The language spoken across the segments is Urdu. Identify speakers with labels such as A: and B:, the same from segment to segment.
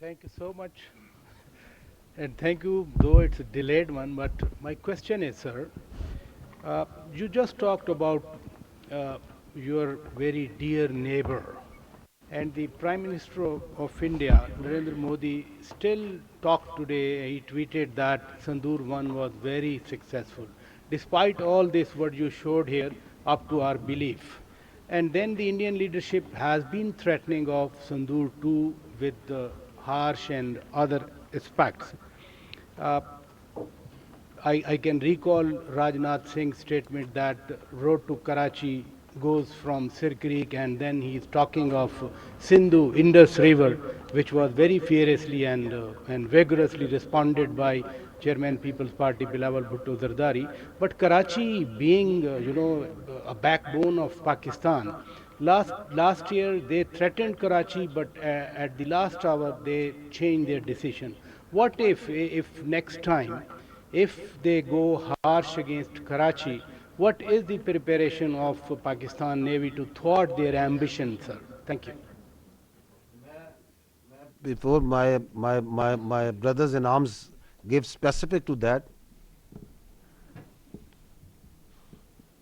A: Thank you so much. And thank you, though it's a delayed one, but my question is, sir, you just talked about uh, your very dear neighbor, and the Prime Minister of India, Narendra Modi, still talked today. He tweeted that Sandur 1 was very successful, despite all this what you showed here, up to our belief. And then the Indian leadership has been threatening of Sandur 2 with harsh and other aspects. Uh, I can recall Rajnath Singh's statement that road to Karachi goes from Sir Creek, and then he's talking of Sindhu, Indus River, which was very furiously and vigorously responded by Chairman People's Party Bilawal Bhutto Zardari. But Karachi being, a backbone of Pakistan, last year they threatened Karachi, but at the last hour they changed their decision. What if next time, if they go harsh against Karachi, what is the preparation of Pakistan Navy to thwart their ambition, sir? Thank you.
B: Before my brothers in arms give specific to that,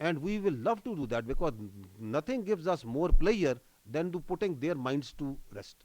B: and we will love to do that because nothing gives us more pleasure than to putting their minds to rest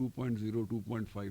C: 2.0 2.5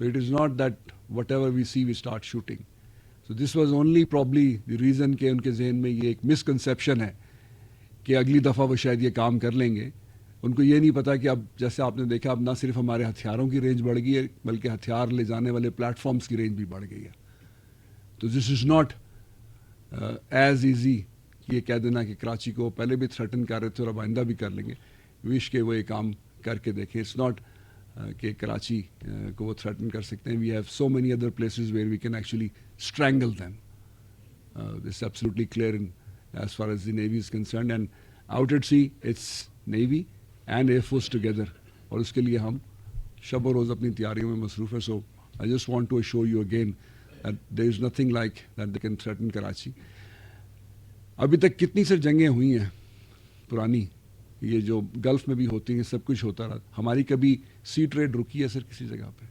C: So it is not that whatever we see we start shooting. So this was only probably the reason کہ ان کے ذہن میں یہ ایک مسکنسیپشن ہے کہ اگلی دفعہ وہ شاید یہ کام کر لیں گے. ان کو یہ نہیں پتا کہ اب جیسے آپ نے دیکھا اب نہ صرف ہمارے ہتھیاروں کی رینج بڑھ گئی ہے بلکہ ہتھیار لے جانے والے پلیٹ فارمز کی رینج بھی بڑھ گئی ہے. تو دس از ناٹ ایز ایزی یہ کہہ دینا کہ کراچی کو پہلے بھی تھریٹن کر رہے تھے اور اب آئندہ بھی کر لیں گے. وش کہ وہ یہ کام کر کے دیکھیں. اٹس ناٹ کہ کراچی کو وہ تھریٹن کر سکتے ہیں. We have so many other places where we can actually strangle them. This is absolutely clear as far as the Navy is concerned. And out at sea, it's Navy and Air Force together. اور اس کے لیے ہم شب و روز اپنی تیاریوں میں مصروف ہیں. So I just want to assure you again that there is nothing like that they can threaten Karachi. ابھی تک کتنی سر جنگیں ہوئی ہیں پرانی, یہ جو گلف میں بھی ہوتی ہیں, سب کچھ ہوتا رہا. ہماری کبھی سی ٹریڈ رکی ہے سر کسی جگہ پہ؟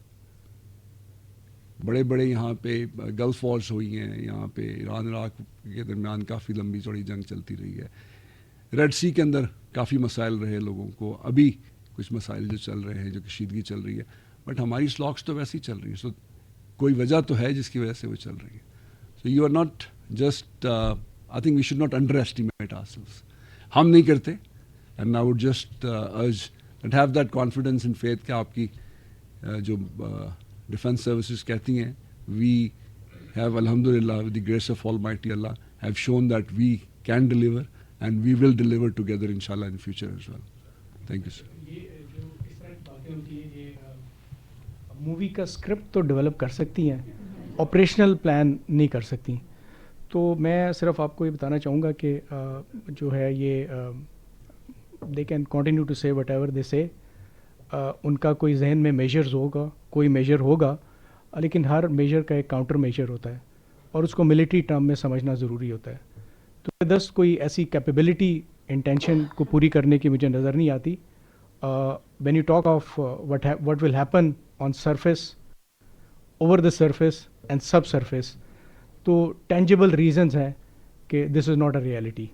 C: بڑے بڑے یہاں پہ گلف وارز ہوئی ہیں, یہاں پہ ایران عراق کے درمیان کافی لمبی چوڑی جنگ چلتی رہی ہے. ریڈ سی کے اندر کافی مسائل رہے لوگوں کو, ابھی کچھ مسائل جو چل رہے ہیں, جو کشیدگی چل رہی ہے, بٹ ہماری سلاکس تو ویسے ہی چل رہی ہیں. سو کوئی وجہ تو ہے جس کی وجہ سے وہ چل رہی ہے. So you are not just, I think we should not underestimate ourselves. ہم نہیں کرتے. And I would just urge and have that confidence and faith کہ آپ کی جو ڈیفینس سروسز کہتی ہیں, وی ہیو الحمد للہ with the grace of almighty اللہ have shown that we can deliver and we will deliver together ان شاء اللہ in future as well. Thank you sir.
A: یہ جو اس طرح کی باتیں ہوتی ہیں, یہ مووی کا اسکرپٹ تو ڈیولپ کر سکتی ہیں, آپریشنل پلان نہیں کر سکتی. تو میں صرف آپ کو یہ بتانا چاہوں گا کہ جو ہے یہ دے کین کنٹینیو ٹو سے وٹ ایور دے سے. ان کا کوئی ذہن میں میجرز ہوگا, کوئی میجر ہوگا, لیکن ہر میجر کا ایک کاؤنٹر میجر ہوتا ہے اور اس کو ملٹری ٹرم میں سمجھنا ضروری ہوتا ہے. تو 10 کوئی ایسی کیپیبلٹی انٹینشن کو پوری کرنے کی مجھے نظر نہیں آتی. When you talk of what will happen on surface, over the surface and sub surface, تو ٹینجیبل ریزنز ہیں کہ دس از ناٹ اے ریئلٹی.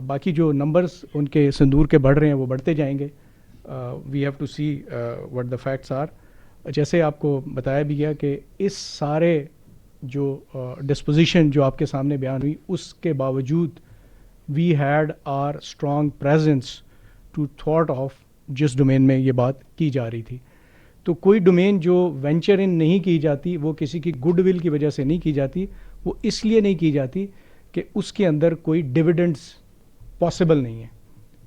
A: باقی جو نمبرز ان کے صندور کے بڑھ رہے ہیں وہ بڑھتے جائیں گے. We have to see what the facts are. جیسے آپ کو بتایا بھی گیا کہ اس سارے جو ڈسپوزیشن جو آپ کے سامنے بیان ہوئی, اس کے باوجود we had our strong presence to thought of جس ڈومین میں یہ بات کی جا رہی تھی. تو کوئی ڈومین جو وینچر ان نہیں کی جاتی وہ کسی کی گڈ ول کی وجہ سے نہیں کی جاتی, وہ اس لیے نہیں کی جاتی کہ اس کے اندر کوئی ڈویڈنڈس پاسبل نہیں ہے,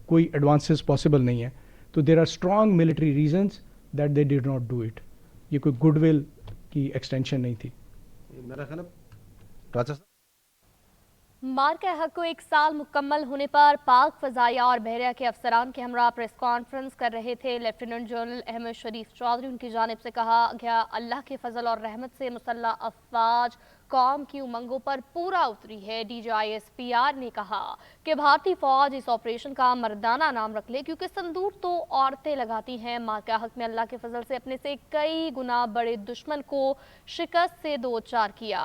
A: کوئی ایڈوانسز پاسبل نہیں ہے. تو there are strong military reasons that they did not do it. یہ کوئی گڈ ول کی ایکسٹینشن نہیں تھی.
B: میرا خیال ہے راجا صاحب
D: مارکہ حق کو 1 سال مکمل ہونے پر پاک فضائیہ اور بحریہ کے افسران کے ہمراہ پریس کانفرنس کر رہے تھے. لیفٹیننٹ جنرل احمد شریف چودھری ان کی جانب سے کہا گیا اللہ کے فضل اور رحمت سے مسلح افواج قوم کی امنگوں پر پورا اتری ہے. DGISPR نے کہا کہ بھارتی فوج اس آپریشن کا مردانہ نام رکھ لے کیونکہ صندور تو عورتیں لگاتی ہیں. مارکہ حق میں اللہ کے فضل سے اپنے سے کئی گنا بڑے دشمن کو شکست سے دوچار کیا.